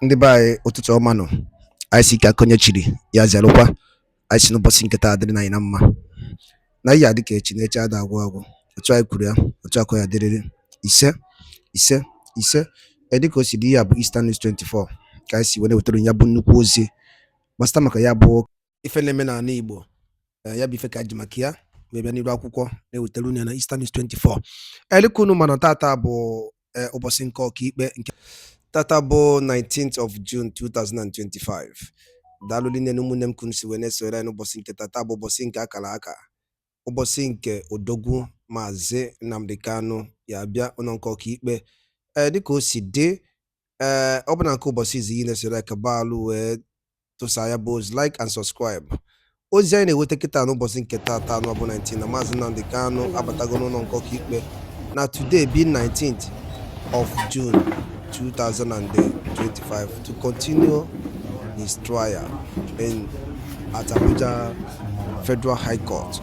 Ndị be anyị ụtụtụ ọma nọ, anyị si ike akọnye chiri ya zerụkwa, anyị si n'ụbọchị nketa adịrị na anyị na mma na ihe adị ka echi na echi ada agwụ agwụ, otu anyị kwuru ya otu akọ ya dịrịrị ise ise ise. Dịka o si dị, ihe a bụ Easter News 24 ka anyị si were wetara ya bụ nnukwu ozi gbasata maka ya bụ ife na-eme n'ala Igbo. Ya bụ ife ka ji maka ya wee bịa n'iru akwụkwọ na-ewetara unu ya na Easter News 24. Dịka unu mana tata bụ ụbọchị nke ọkaikpe nke tata bụ 19th of June 2025. Daalụ nne na ụmụnne m kunu si wee na-esore anyị n'ụbọchị nke tata bụ ụbọchị nke akara aka, ụbọchị nke odogwu Maazị Nnamdi Kanu ya bịa ụlọ nke ọkaikpe. Dịka o si dị, ọ bụ na nke ụbọchị izi yi na-esore ka baalụ wee tụsa ya bụ ozi, like and subscribe. Ozi anyị na-eweta kịta n'ụbọchị nke tata bụ 19 na Maazị Nnamdi Kanu abatago n'ụlọ nke ọkaikpe na today being 19th of June 2025 to continue his trial at Abuja Federal High Court.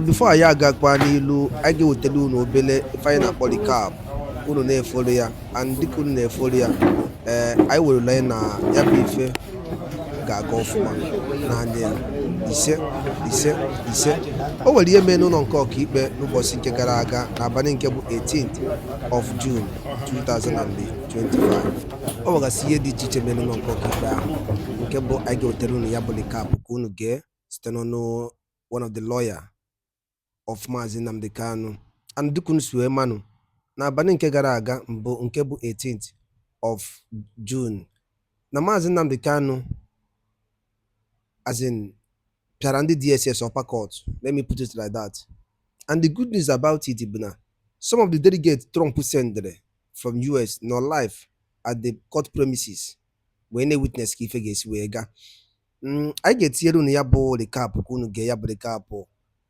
Before anyị agakwa n'ilu, anyị ga-ewetara unu obele ife anyị na-akpọ recap, unu na-efolo ya, and dịka unu na-efolo ya, anyị werela anyị na ya bụ ife ga-aga ọfụma n'anya ya. Ise ise ise. O nwere ihe mee n'ụlọ nke ọkaikpe n'ụbọchị nke gara aga n'abalị nke bụ 18th of June 2025. O nwegasị ihe dị iche iche mee n'ụlọ nke ọkaikpe ahụ, nke bụ anyị ga-ewetara unu ya bụ recap ka unu gee site n'ọnụ one of the lawyer of Maazị Nnamdi Kanu. And dịka unu si wee manụ n'abalị nke gara aga mbụ nke bụ 18th of June na Maazị Nnamdi Kanu as in pịara ndị DSS upper court, let me put it like that. And the good news about it bụ na some of the delegates Trump sent from US nọ live at the court premises wee na-witness ka ife ga-esi wee gaa. Anyị ga-etinyere unu ya bụ recap ka unu ga ya bụ recap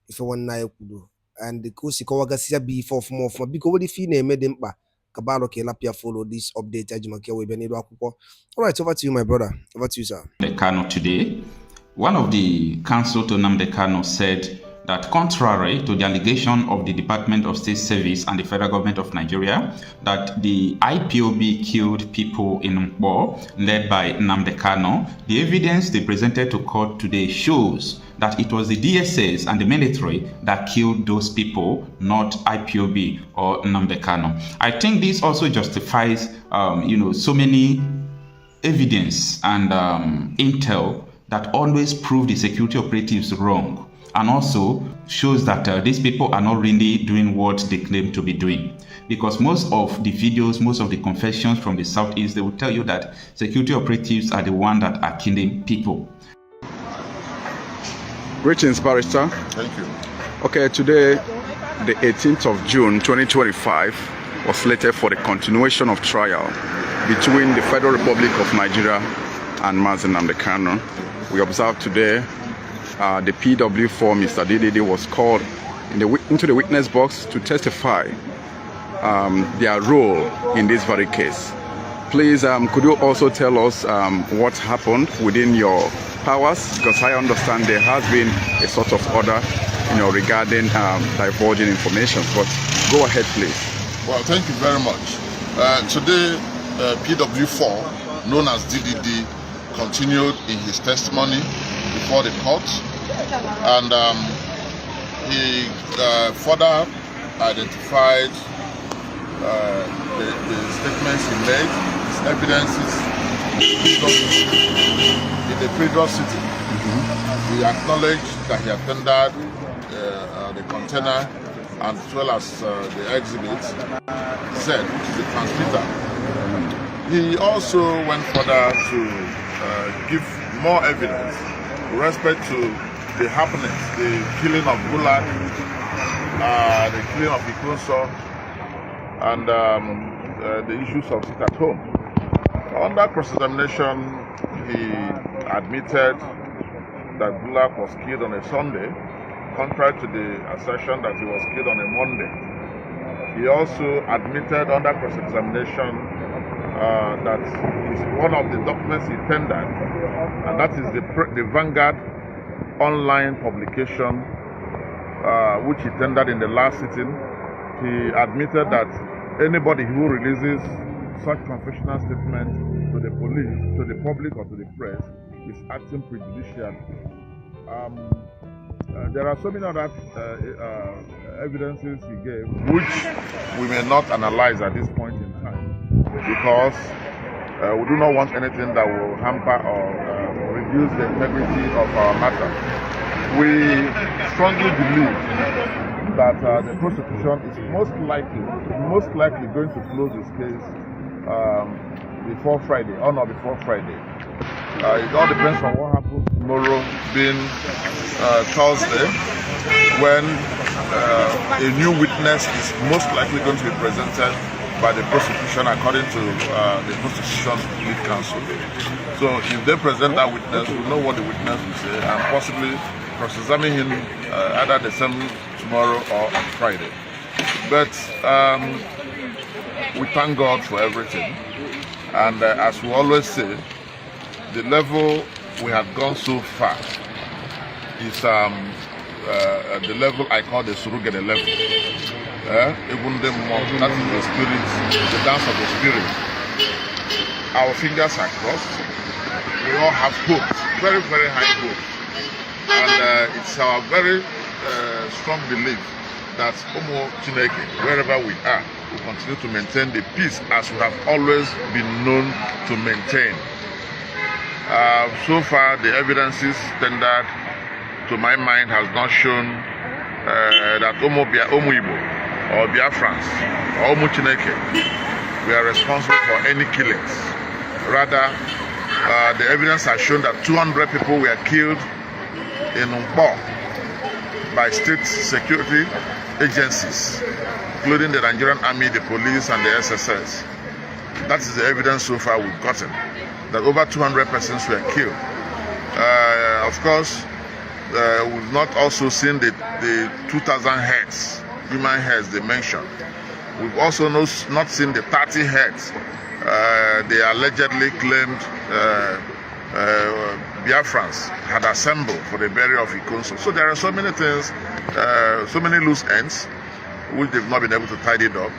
ife nwanne anyị kwuru, and ka o si kọwagasị ya bụ ife ọfụma. Biko were ife ị na-eme dị mkpa ka baalụ ka ịlapịa follow this update eji maka wee bịa n'iru akwụkwọ. All right, over to you my brother, over to you sir. The Kanu today, one of the counsel to Nnamdi Kanu said that contrary to the allegation of the Department of State Service and the federal government of Nigeria that the IPOB killed people in Mpo led by Nnamdi Kanu, the evidence they presented to court today shows that it was the DSS and the military that killed those people, not IPOB or Nnamdi Kanu. I think this also justifies, so many evidence and intel that always prove the security operatives wrong, and also shows that these people are not really doing what they claim to be doing. Because most of the videos, most of the confessions from the Southeast, they will tell you that security operatives are the ones that are killing people. Greetings, Barrister. Thank you. Okay, today, the 18th of June 2025, was slated for the continuation of trial between the Federal Republic of Nigeria and Maazị Nnamdi Kanu. We observed today the PW4, Mr. DDD, was called into the witness box to testify their role in this very case. Please, could you also tell us what happened within your powers? Because I understand there has been a sort of order, regarding divulging information. But go ahead, please. Well, thank you very much. Today, PW4, known as DDD, continued in his testimony before the court, and he further identified the statements he made, his evidences in the previous sitting. He acknowledged that he attended the container as well as the exhibit said, which is the transmitter. He also went further to give more evidence with respect to the happenings, the killing of Gulag, the killing of Ikunso, and the issues of sit at home. Under cross-examination, he admitted that Gulag was killed on a Sunday, contrary to the assertion that he was killed on a Monday. He also admitted under cross-examination that is one of the documents he tendered, and that is the Vanguard online publication, which he tendered in the last sitting. He admitted that anybody who releases such confessional statement to the police, to the public, or to the press is acting prejudicially. There are so many other evidences he gave, which we may not analyze at this point in time, because we do not want anything that will hamper or reduce the integrity of our matter. We strongly believe that the prosecution is most likely going to close this case before Friday, on or before Friday. It all depends on what happens tomorrow, being Thursday, when a new witness is most likely going to be presented by the prosecution according to the prosecution's lead counsel. So if they present that witness, we know what the witness will say and possibly cross-examine him either the same tomorrow or on Friday. But we thank God for everything, and as we always say, the level we have gone so far is the level I call the surrogate level. Even the monk, that is the spirit, the dance of the spirit. Our fingers are crossed. We all have hopes, very, very high hopes. And it's our very strong belief that Omo Chineke, wherever we are, will continue to maintain the peace as we have always been known to maintain. So far, the evidences tendered, to my mind, has not shown that Omo Igbo or Biafrans or Omo Chineke we are responsible for any killings. Rather, the evidence has shown that 200 people were killed in Umpo by state security agencies, including the Nigerian Army, the police, and the SSS. That is the evidence so far we've gotten, that over 200 persons were killed. Of course, we've not also seen the 2,000 heads, human heads they mentioned. We've also not seen the 30 heads they allegedly claimed Biafrans had assembled for the burial of Ikonso. So there are so many things, so many loose ends, which they've not been able to tidy it up.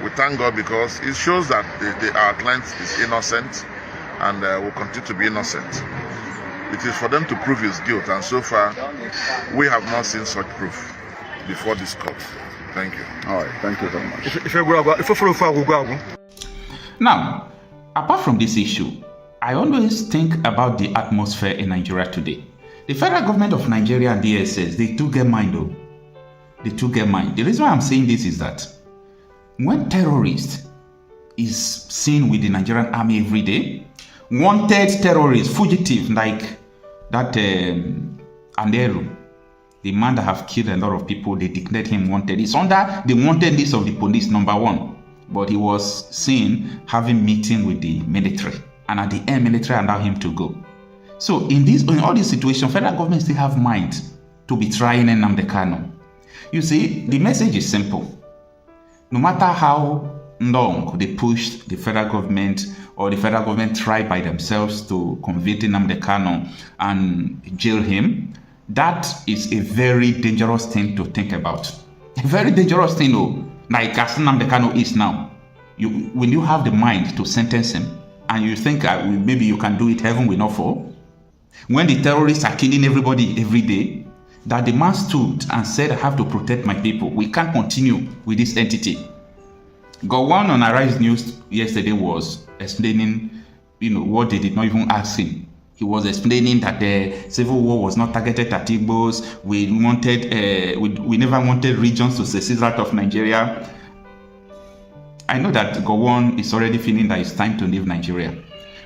We thank God because it shows that our client is innocent and will continue to be innocent. It is for them to prove his guilt, and so far, we have not seen such proof before this court. Thank you. All right, thank you very much. Now, apart from this issue, I always think about the atmosphere in Nigeria today. The federal government of Nigeria and DSS, they do get mind though. They do get mind. The reason why I'm saying this is that when terrorist is seen with the Nigerian army every day, wanted terrorists, fugitive like that Anderu, the man that have killed a lot of people, they declared him wanted. It's under the wanted list of the police, #1. But he was seen having meeting with the military, and at the end, military allowed him to go. So in all these situations, federal government still have mind to be trying Nnamdi Kanu. You see, the message is simple. No matter how long they pushed the federal government, or the federal government tried by themselves to convict Nnamdi Kanu and jail him, that is a very dangerous thing to think about. A very dangerous thing, like as Nnamdi Kanu is now. When you have the mind to sentence him, and you think maybe you can do it, heaven will not fall. When the terrorists are killing everybody every day, that the man stood and said, I have to protect my people. We can't continue with this entity. Gowon on Arise News yesterday was explaining, what they did not even ask him. He was explaining that the civil war was not targeted at Igbos. We never wanted regions to secede out of Nigeria. I know that Gowon is already feeling that it's time to leave Nigeria,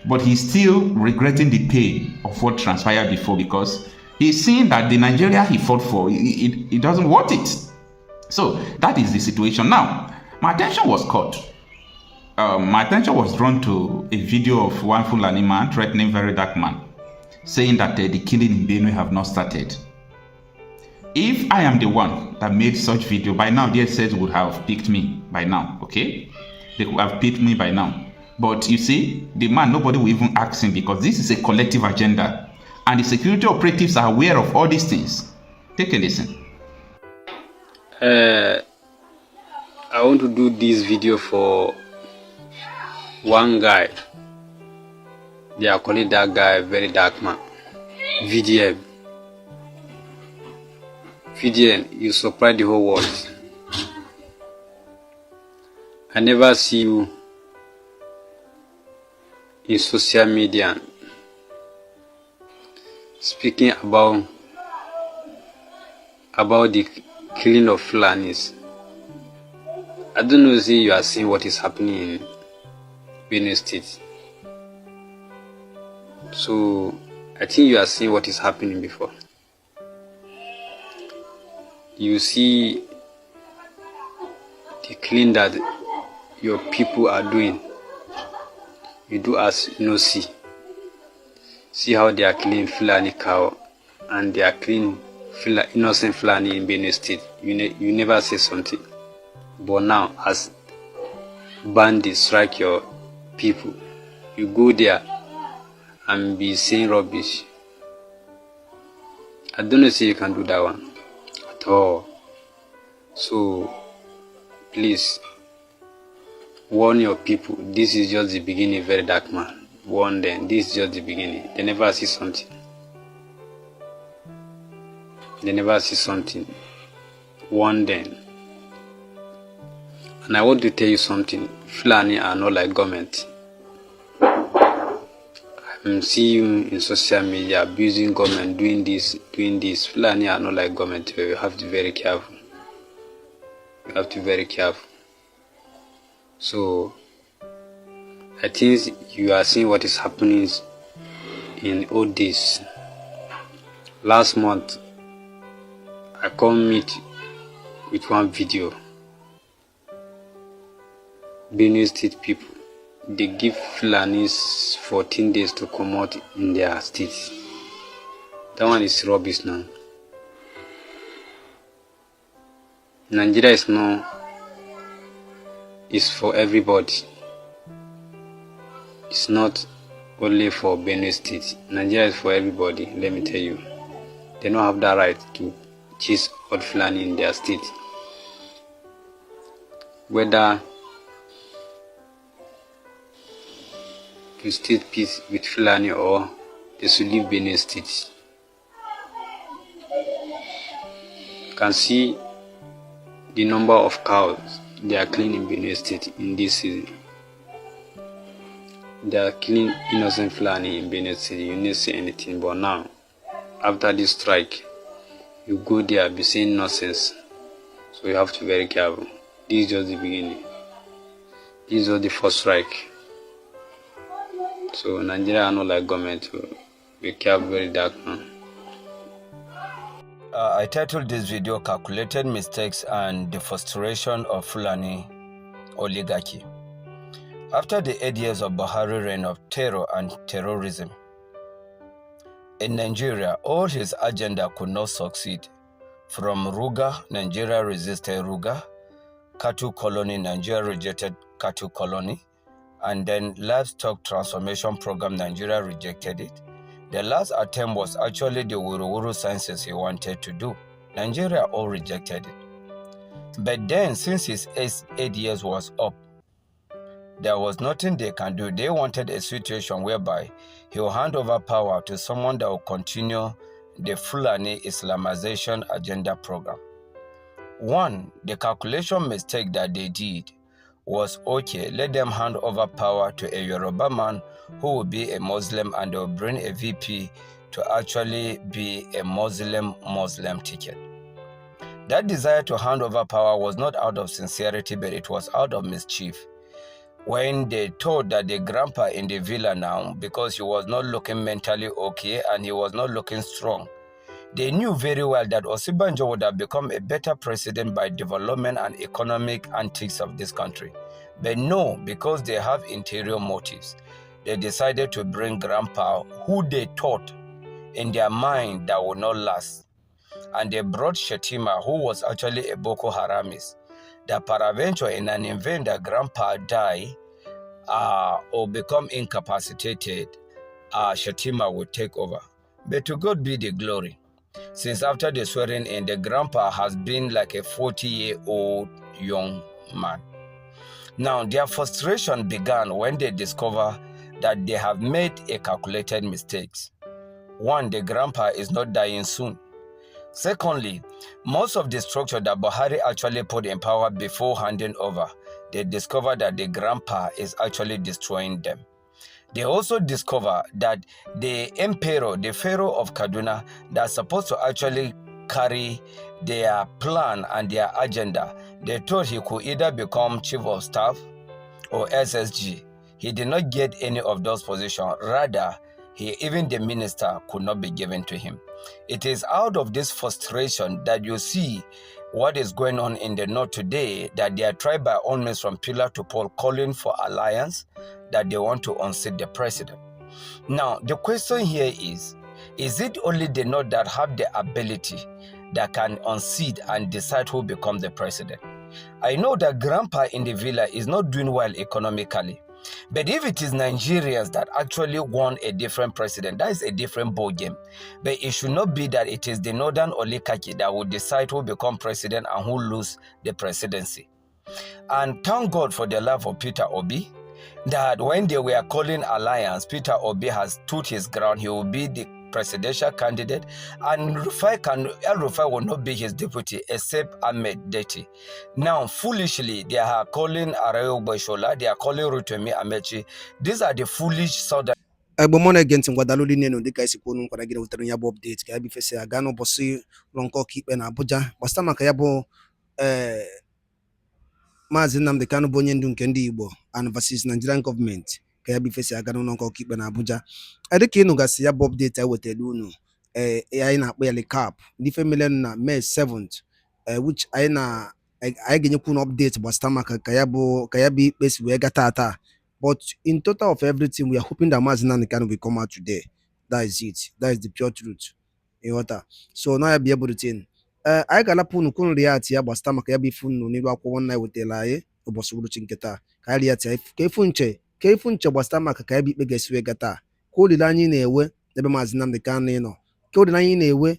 but he's still regretting the pain of what transpired before, because he's seeing that the Nigeria he fought for, it doesn't want it. So that is the situation. Now, my attention was caught. My attention was drawn to a video of one Fulani man threatening very dark man, saying that the killing in Benue have not started. If I am the one that made such video, by now DSS would have picked me by now, okay? They would have picked me by now. But you see, the man, nobody will even ask him, because this is a collective agenda. And the security operatives are aware of all these things. Take a listen. I want to do this video for one guy, they are calling that guy very dark man. VDM. VDM, you surprise the whole world. I never see you in social media speaking about the killing of Fulanis. I don't know if you are seeing what is happening in Benue State. So I think you are seeing what is happening before. You see the killing that your people are doing. You do as you know see. See how they are killing Fulani cow and they are killing innocent Fulani in Benue State. You never say something. But now, as bandits strike your people, you go there and be saying rubbish. I don't know if you can do that one at all. So, please, warn your people. This is just the beginning, very dark man. Warn them. This is just the beginning. They never see something. They never see something. Warn them. And I want to tell you something. Fulani are not like government. I'm seeing you in social media abusing government, doing this. Fulani are not like government. You have to be very careful. You have to be very careful. So, I think you are seeing what is happening in old days. Last month, I come meet with one video. Benue State people, they give Fulanis 14 days to come out in their states. That one is rubbish now. Nigeria is for everybody. It's not only for Benue State. Nigeria is for everybody, let me tell you. They don't have that right to chase all Fulani in their state. Whether to state peace with Fulani or they should leave Benue State. You can see the number of cows they are killing in Benue State in this season. They are killing innocent Fulani in Benue State. You didn't say anything, but now, after this strike, you go there be saying nonsense. So you have to be very careful. This is just the beginning. This is just the first strike. So Nigeria are not like government. Be careful, very dark man. I titled this video Calculated Mistakes and the Frustration of Fulani Oligarchy. After the 8 years of Buhari reign of terror and terrorism, in Nigeria, all his agenda could not succeed. From Ruga, Nigeria resisted Ruga, Cattle Colony, Nigeria rejected Cattle Colony, and then Livestock Transformation Program, Nigeria rejected it. The last attempt was actually the Wuru Sciences he wanted to do. Nigeria all rejected it. But then, since his 8 years was up, there was nothing they can do. They wanted a situation whereby he will hand over power to someone that will continue the Fulani Islamization agenda program. One, the calculation mistake that they did was, okay, let them hand over power to a Yoruba man who will be a Muslim, and they will bring a VP to actually be a Muslim ticket. That desire to hand over power was not out of sincerity, but it was out of mischief. When they told that the grandpa in the villa now, because he was not looking mentally okay and he was not looking strong, they knew very well that Osibanjo would have become a better president by development and economic antics of this country. But no, because they have interior motives, they decided to bring grandpa who they thought in their mind that would not last. And they brought Shetima, who was actually a Boko Haramist, that peradventure in an event that grandpa die or become incapacitated, Shetima would take over. But to God be the glory. Since after the swearing in, the grandpa has been like a 40-year-old young man. Now, their frustration began when they discover that they have made a calculated mistake. One, the grandpa is not dying soon. Secondly, most of the structure that Buhari actually put in power before handing over, they discovered that the grandpa is actually destroying them. They also discover that the emperor, the pharaoh of Kaduna, that's supposed to actually carry their plan and their agenda, they thought he could either become chief of staff or SSG. He did not get any of those positions. Rather, even the minister could not be given to him. It is out of this frustration that you see what is going on in the north today, that they are tried by all means from pillar to pole calling for alliance, that they want to unseat the president. Now, the question here is it only the north that have the ability that can unseat and decide who becomes the president? I know that grandpa in the villa is not doing well economically. But if it is Nigerians that actually want a different president, that is a different ball game. But it should not be that it is the northern oligarchy that will decide who become president and who lose the presidency. And thank God for the life of Peter Obi, that when they were calling alliance, Peter Obi has stood his ground. He will be the presidential candidate, and El Rufai will not be his deputy except Ahmed Deti. Now, foolishly, they are calling Arayo Bashola, they are calling Rotimi Amechi. These are the foolish southern. Agbomona against Guadaluli Neno, the guys who couldn't get out of updates. Kabi Fese Agano Bossi, Lonko Keep and Abuja, Bastama Kayabo, Mazinam the Kanu Bonyen Kendi Igbo and versus Nigerian government. Kabi Fese Agano Lonko Keep and Abuja. I think you know Gasia Bob data with the Luno. I na barely cap. Different million May 7th, which I na I get you update Bastama Kayabi base Wegatata. But in total of everything, we are hoping that Mazinan can will come out today. That is it. That is the pure truth. So now I'll be able to tell. I got a pun kun reality about stomach. I be fun no need one night with the lie. Obosuru chinketa. Kaliata. Kefunche was stomach. Kabi biggest wegata. Kodi lani newe. Nebe Mazinan the can no. Kodi lani newe.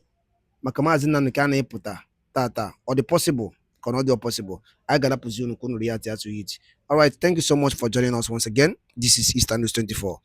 Makamazinan the can puta. Tata. Or the possible. Not the possible. I got a position kun reality to it. All right, thank you so much for joining us once again. This is Eastern News 24.